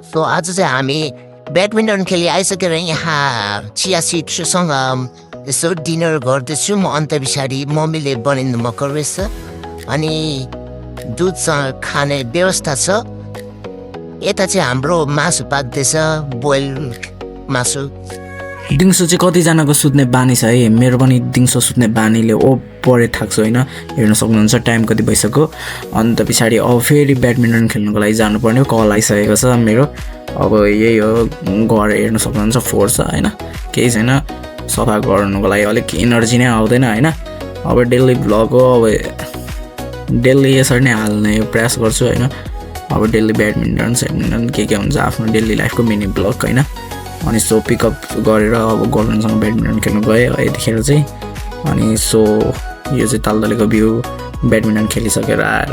So आज चाहिँ हामी ब्याडमिन्टन खेली आइसकेर यहाँ चिया सिडसँग यसो डिनर गर्दैछु म। अन्त पछाडि मम्मीले बनाइदिनु भएको रहेछ अनि दुधसँग खाने व्यवस्था छ। यता चाहिँ हाम्रो मासु पाक्दैछ, बोइल मासु। दिउँसो चाहिँ कतिजनाको सुत्ने बानी छ है। मेरो पनि दिउँसो सुत्ने बानीले परे थाक्छु होइन। हेर्न सक्नुहुन्छ टाइम कति भइसक्यो। अन्त पछाडि अब फेरि ब्याडमिन्टन खेल्नुको लागि जानुपर्ने कल आइसकेको छ मेरो। अब यही हो, घर हेर्न सक्नुहुन्छ फोहोर छ होइन, केही छैन। सफा गर्नुको लागि अलिक इनर्जी नै आउँदैन होइन। अब डेली भ्लग हो, अब डेली यसरी नै हाल्ने प्रयास गर्छु होइन। अब डेली ब्याडमिन्टन के हुन्छ आफ्नो डेली लाइफको मिनी भ्लग होइन। अनि सो पिकअप गरेर अब गर्लफ्रेन्डसँग ब्याडमिन्टन खेल्नु गएँ यतिखेर चाहिँ। अनि सो यो चाहिँ तालतलेको भ्यू ब्याडमिन्टन खेलिसकेर आएर।